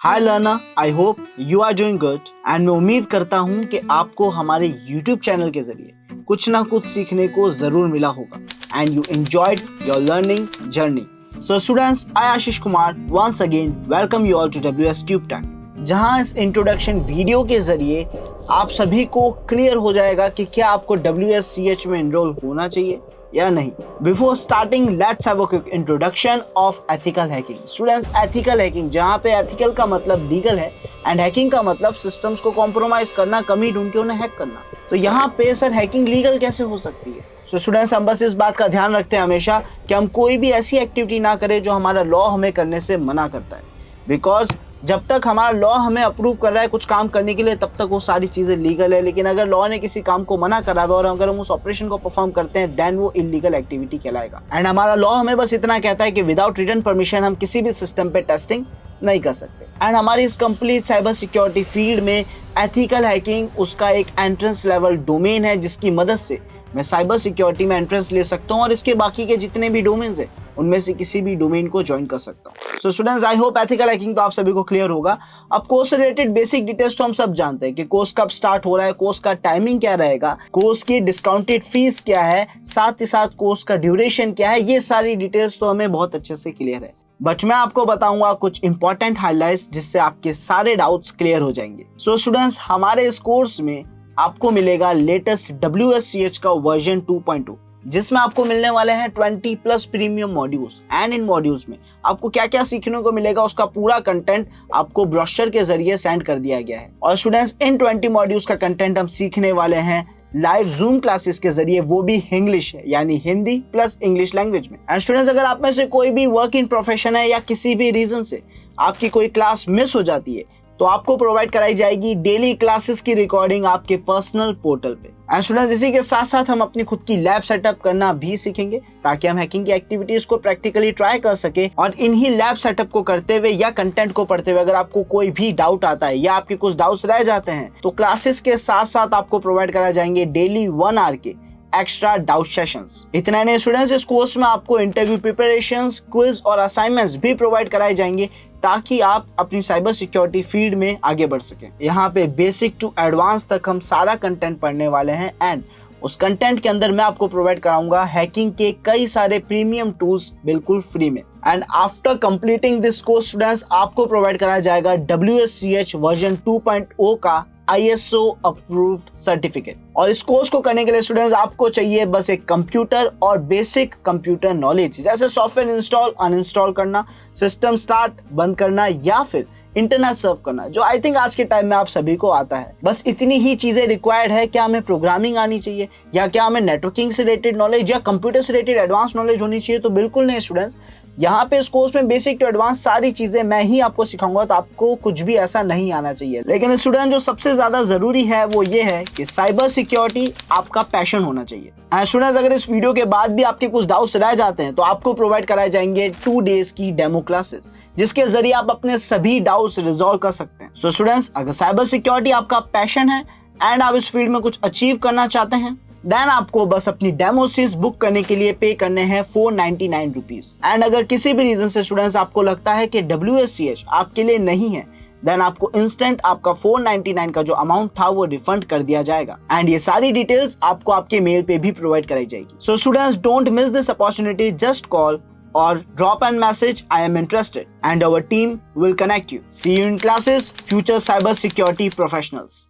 Hi learner, I hope you are doing good and मैं उम्मीद करता हूँ कि आपको हमारे YouTube चैनल के जरिए कुछ ना कुछ सीखने को जरूर मिला होगा and you enjoyed your learning journey. So students, I Ashish Kumar once again welcome you all to WS tube tech, जहाँ इस इंट्रोडक्शन वीडियो के जरिए आप सभी को क्लियर हो जाएगा कि क्या आपको WSCH में एनरोल होना चाहिए या नहीं। Before starting let's have a quick introduction of ethical hacking. Students, ethical hacking जहाँ पे एथिकल का मतलब लीगल है एंड हैकिंग का मतलब सिस्टम्स को कॉम्प्रोमाइज करना, कमी ढूंढ के उन्हें हैक करना। तो यहाँ पे सर हैकिंग लीगल कैसे हो सकती है? तो स्टूडेंट्स, हम बस इस बात का ध्यान रखते हैं हमेशा कि हम कोई भी ऐसी एक्टिविटी ना करें जो हमारा लॉ हमें करने से मना करता है, बिकॉज जब तक हमारा लॉ हमें अप्रूव कर रहा है कुछ काम करने के लिए तब तक वो सारी चीज़ें लीगल है। लेकिन अगर लॉ ने किसी काम को मना करा है और अगर हम उस ऑपरेशन को परफॉर्म करते हैं देन वो इलीगल एक्टिविटी कहलाएगा। एंड हमारा लॉ हमें बस इतना कहता है कि विदाउट रिटन परमिशन हम किसी भी सिस्टम पे टेस्टिंग नहीं कर सकते। एंड हमारी इस कंप्लीट साइबर सिक्योरिटी फील्ड में एथिकल हैकिंग उसका एक एंट्रेंस लेवल डोमेन है जिसकी मदद से मैं साइबर सिक्योरिटी में एंट्रेंस ले सकता हूँ और इसके बाकी के जितने भी डोमेन्स हैं उनमें से किसी भी डोमेन को ज्वाइन कर सकता हूँ। सो students, I hope ethical hacking तो आप सभी को क्लियर होगा। अब कोर्स से रिलेटेड बेसिक डिटेल्स तो हम सब जानते हैं कि कोर्स कब स्टार्ट हो रहा है, कोर्स का टाइमिंग क्या रहेगा, कोर्स की डिस्काउंटेड फीस क्या है, साथ ही साथ कोर्स का ड्यूरेशन क्या है, ये सारी डिटेल्स तो हमें बहुत अच्छे से क्लियर है। बट मैं आपको बताऊंगा कुछ इंपॉर्टेंट हाइलाइट्स जिससे आपके सारे डाउट्स क्लियर हो जाएंगे। सो स्टूडेंट्स, हमारे इस कोर्स में आपको मिलेगा लेटेस्ट WSCH का वर्जन 2.2, जिसमें आपको मिलने वाले हैं 20+ premium modules. And in modules में आपको क्या क्या सीखने को मिलेगा उसका पूरा कंटेंट आपको ब्रोशर के जरिए सेंड कर दिया गया है। और स्टूडेंट्स, इन 20 मॉड्यूल्स का कंटेंट हम सीखने वाले हैं लाइव जूम क्लासेस के जरिए, वो भी इंग्लिश है यानी हिंदी प्लस इंग्लिश लैंग्वेज में। एंड स्टूडेंट्स, अगर आप में से कोई भी वर्क इन प्रोफेशन है या किसी भी रीजन से आपकी कोई क्लास मिस हो जाती है तो आपको प्रोवाइड कराई जाएगी डेली क्लासेस की रिकॉर्डिंग आपके पर्सनल पोर्टल पे। एंड स्टूडेंट्स, इसी के साथ साथ हम अपनी खुद की लैब सेटअप करना भी सीखेंगे ताकि हम हैकिंग की एक्टिविटीज को प्रैक्टिकली ट्राई कर सके। और इन्हीं लैब सेटअप को करते हुए या कंटेंट को पढ़ते हुए अगर आपको कोई भी डाउट आता है या आपके कुछ डाउट्स रह जाते हैं तो क्लासेस के साथ साथ आपको प्रोवाइड कराए जाएंगे डेली 1 आवर के एक्स्ट्रा डाउट सेशंस। इतना नहीं स्टूडेंट्स, इस कोर्स में आपको इंटरव्यू प्रिपरेशंस, क्विज और असाइनमेंट्स भी प्रोवाइड कराए जाएंगे ताकि आप अपनी साइबर सिक्योरिटी फील्ड में आगे बढ़ सकें। यहाँ पे बेसिक टू एडवांस तक हम सारा कंटेंट पढ़ने वाले हैं एंड उस कंटेंट के अंदर मैं आपको प्रोवाइड कराऊंगा हैकिंग के कई सारे प्रीमियम टूल्स बिल्कुल फ्री में। And after completing this course students, आपको प्रोवाइड कराया जाएगा WSCH वर्जन 2.0 का ISO अप्रूव्ड सर्टिफिकेट। और इस कोर्स को करने के लिए स्टूडेंट्स आपको चाहिए बस एक कंप्यूटर और बेसिक कंप्यूटर नॉलेज, जैसे सॉफ्टवेयर इंस्टॉल अनइंस्टॉल करना, सिस्टम स्टार्ट बंद करना या फिर इंटरनेट सर्व करना, जो आई थिंक आज के टाइम में आप सभी को आता है। बस इतनी ही चीजें रिक्वायर्ड है। क्या हमें प्रोग्रामिंग आनी चाहिए या क्या हमें नेटवर्किंग से रिलेटेड नॉलेज या कंप्यूटर से रिलेटेड एडवांस नॉलेज होनी चाहिए? तो बिल्कुल नहीं स्टूडेंट्स, यहाँ पे इस कोर्स में बेसिक टू एडवांस सारी चीजें मैं ही आपको सिखाऊंगा, तो आपको कुछ भी ऐसा नहीं आना चाहिए। लेकिन स्टूडेंट, जो सबसे ज्यादा जरूरी है वो ये है कि साइबर सिक्योरिटी आपका पैशन होना चाहिए। एंड स्टूडेंट्स, अगर इस वीडियो के बाद भी आपके कुछ डाउट्स रह जाते हैं तो आपको प्रोवाइड कराए जाएंगे 2 डेज की डेमो क्लासेस, जिसके जरिए आप अपने सभी डाउट्स रिजॉल्व कर सकते हैं। सो स्टूडेंट्स, अगर साइबर सिक्योरिटी आपका पैशन है एंड आप इस फील्ड में कुछ अचीव करना चाहते हैं देन आपको बस अपनी डेमो सीरीज बुक करने के लिए पे करने हैं 499 रुपीज। एंड अगर किसी भी रीजन से स्टूडेंट्स आपको लगता है कि WSCH आपके लिए नहीं है देन आपको इंस्टेंट आपका 499 का जो अमाउंट था वो रिफंड कर दिया जाएगा। एंड ये सारी डिटेल्स आपको आपके मेल पे भी प्रोवाइड कराई जाएगी। So students, don't miss this opportunity, just call or drop an message, I am interested, and our team will connect you. See you in classes, future cyber security professionals.